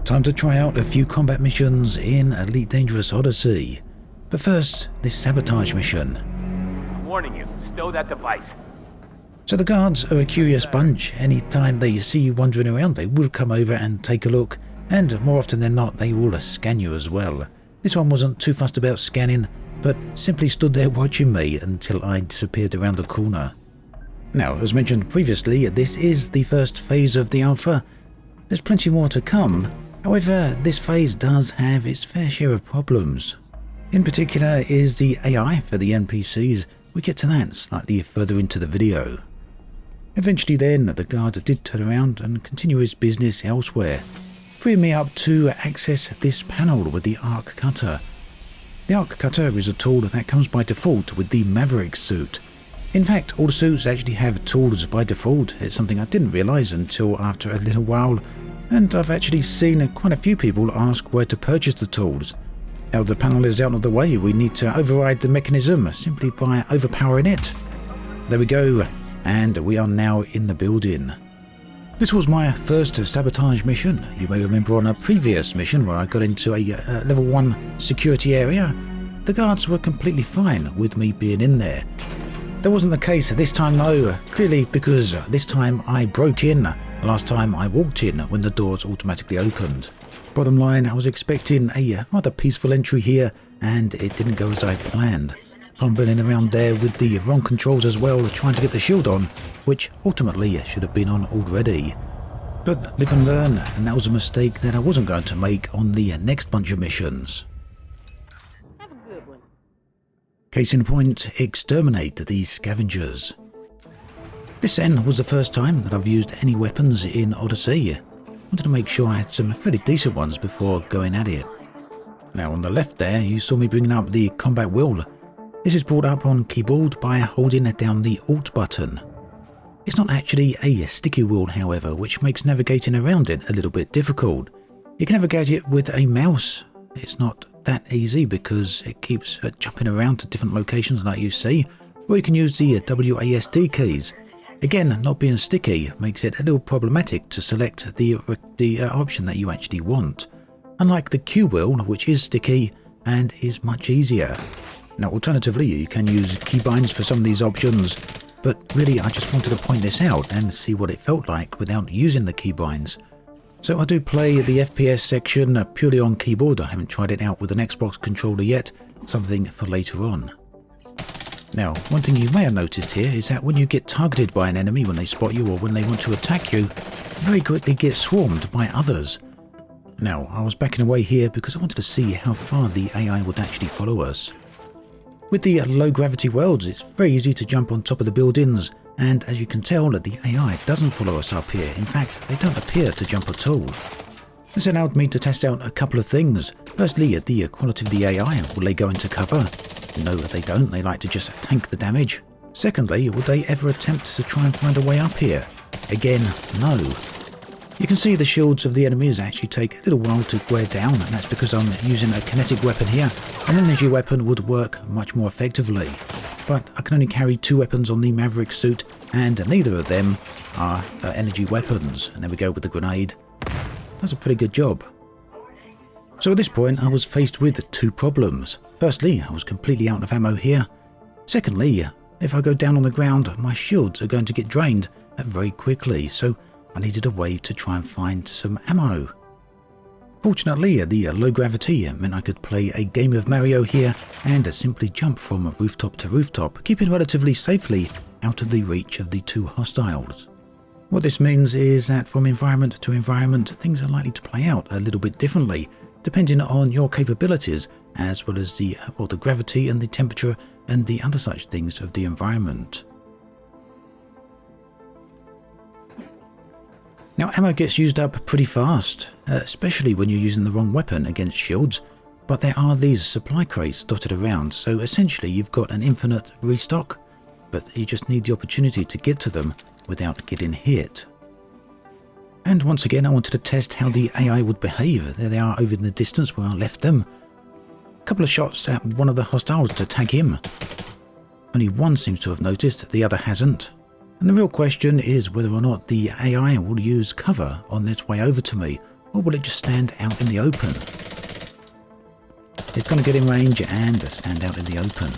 Time to try out a few combat missions in Elite Dangerous Odyssey. But first, this sabotage mission. I'm warning you, stow that device. So the guards are a curious bunch. Anytime they see you wandering around, they will come over and take a look, and more often than not, they will scan you as well. This one wasn't too fussed about scanning, but simply stood there watching me until I disappeared around the corner. Now, as mentioned previously, this is the first phase of the alpha. There's plenty more to come. However, this phase does have its fair share of problems. In particular is the AI for the NPCs. We get to that slightly further into the video. Eventually then, the guard did turn around and continue his business elsewhere, freeing me up to access this panel with the arc cutter. The arc cutter is a tool that comes by default with the Maverick suit. In fact, all the suits actually have tools by default. It's something I didn't realise until after a little while, and I've actually seen quite a few people ask where to purchase the tools. Now the panel is out of the way, we need to override the mechanism simply by overpowering it. There we go, and we are now in the building. This was my first sabotage mission. You may remember on a previous mission where I got into a level 1 security area. The guards were completely fine with me being in there. That wasn't the case this time though, clearly because this time I broke in. Last time I walked in when the doors automatically opened. Bottom line, I was expecting a rather peaceful entry here, and it didn't go as I planned. Fumbling around there with the wrong controls as well, trying to get the shield on, which ultimately should have been on already. But live and learn, and that was a mistake that I wasn't going to make on the next bunch of missions. Have a good one. Case in point, exterminate these scavengers. This then was the first time that I've used any weapons in Odyssey. Wanted to make sure I had some fairly decent ones before going at it. Now on the left there, you saw me bringing up the combat wheel. This is brought up on keyboard by holding down the Alt button. It's not actually a sticky wheel, however, which makes navigating around it a little bit difficult. You can navigate it with a mouse. It's not that easy because it keeps jumping around to different locations like you see, or you can use the WASD keys. Again, not being sticky makes it a little problematic to select the option that you actually want, unlike the Q wheel, which is sticky and is much easier. Now alternatively, you can use keybinds for some of these options, but really I just wanted to point this out and see what it felt like without using the keybinds. So I do play the FPS section purely on keyboard. I haven't tried it out with an Xbox controller yet, something for later on. Now, one thing you may have noticed here is that when you get targeted by an enemy when they spot you or when they want to attack you, you very quickly get swarmed by others. Now, I was backing away here because I wanted to see how far the AI would actually follow us. With the low gravity worlds, it's very easy to jump on top of the buildings, and as you can tell, the AI doesn't follow us up here. In fact, they don't appear to jump at all. This allowed me to test out a couple of things. Firstly, the quality of the AI. Will they go into cover? No, they don't. They like to just tank the damage. Secondly, would they ever attempt to try and find a way up here? Again, no. You can see the shields of the enemies actually take a little while to wear down, and that's because I'm using a kinetic weapon here. An energy weapon would work much more effectively. But I can only carry 2 weapons on the Maverick suit, and neither of them are energy weapons. And there we go with the grenade. That's a pretty good job. So at this point I was faced with 2 problems. Firstly, I was completely out of ammo here. Secondly, if I go down on the ground, my shields are going to get drained very quickly, so I needed a way to try and find some ammo. Fortunately, the low gravity meant I could play a game of Mario here and simply jump from rooftop to rooftop, keeping relatively safely out of the reach of the 2 hostiles. What this means is that from environment to environment, things are likely to play out a little bit differently, depending on your capabilities, as well as the gravity and the temperature and the other such things of the environment. Now, ammo gets used up pretty fast, especially when you're using the wrong weapon against shields, but there are these supply crates dotted around, so essentially you've got an infinite restock, but you just need the opportunity to get to them without getting hit. And once again, I wanted to test how the AI would behave. There they are over in the distance where I left them. A couple of shots at one of the hostiles to tag him. Only one seems to have noticed, the other hasn't. And the real question is whether or not the AI will use cover on its way over to me, or will it just stand out in the open? It's going to get in range and stand out in the open.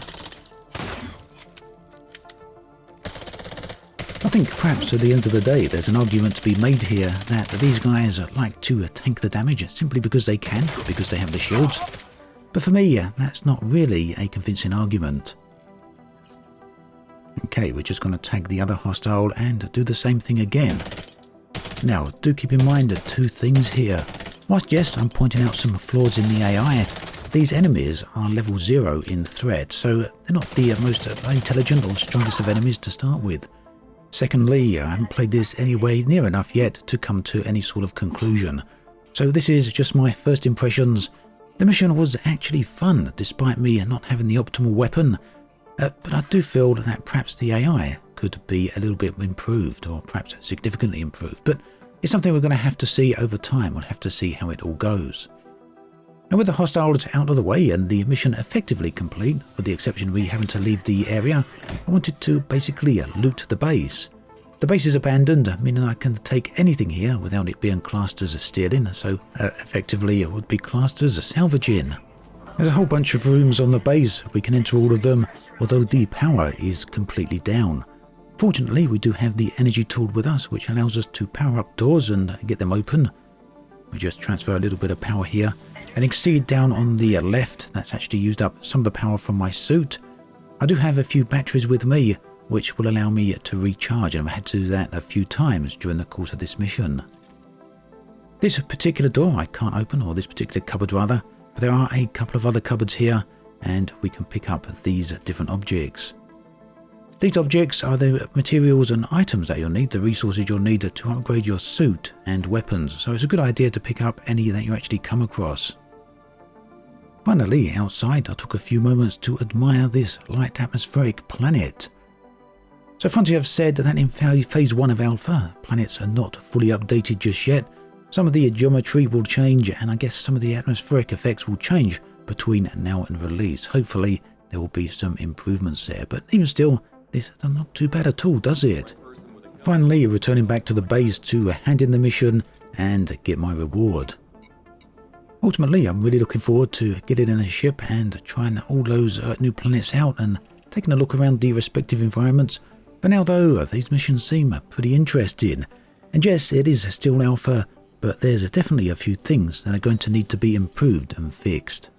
I think perhaps at the end of the day there's an argument to be made here that these guys like to tank the damage simply because they can, because they have the shields. But for me, that's not really a convincing argument. Okay, we're just going to tag the other hostile and do the same thing again. Now, do keep in mind two things here. Whilst yes, I'm pointing out some flaws in the AI, these enemies are level 0 in threat, so they're not the most intelligent or strongest of enemies to start with. Secondly, I haven't played this anywhere near enough yet to come to any sort of conclusion. So this is just my first impressions. The mission was actually fun, despite me not having the optimal weapon. But I do feel that perhaps the AI could be a little bit improved, or perhaps significantly improved. But it's something we're going to have to see over time. We'll have to see how it all goes. Now, with the hostiles out of the way and the mission effectively complete, with the exception of me having to leave the area, I wanted to basically loot the base. The base is abandoned, meaning I can take anything here without it being classed as a stealing, so effectively it would be classed as a salvaging. There's a whole bunch of rooms on the base. We can enter all of them, although the power is completely down. Fortunately, we do have the energy tool with us, which allows us to power up doors and get them open. We just transfer a little bit of power here. And you can see down on the left, that's actually used up some of the power from my suit. I do have a few batteries with me, which will allow me to recharge, and I've had to do that a few times during the course of this mission. This particular door I can't open, or this particular cupboard rather, but there are a couple of other cupboards here, and we can pick up these different objects. These objects are the materials and items that you'll need, the resources you'll need to upgrade your suit and weapons, so it's a good idea to pick up any that you actually come across. Finally, outside, I took a few moments to admire this light atmospheric planet. So Frontier have said that in Phase 1 of Alpha, planets are not fully updated just yet. Some of the geometry will change, and I guess some of the atmospheric effects will change between now and release. Hopefully, there will be some improvements there, but even still, this doesn't look too bad at all, does it? Finally, returning back to the base to hand in the mission and get my reward. Ultimately, I'm really looking forward to getting in the ship and trying all those new planets out and taking a look around the respective environments. For now though, these missions seem pretty interesting. And yes, it is still alpha, but there's definitely a few things that are going to need to be improved and fixed.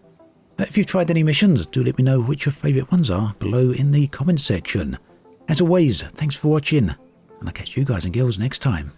If you've tried any missions, do let me know which your favourite ones are below in the comments section. As always, thanks for watching, and I'll catch you guys and girls next time.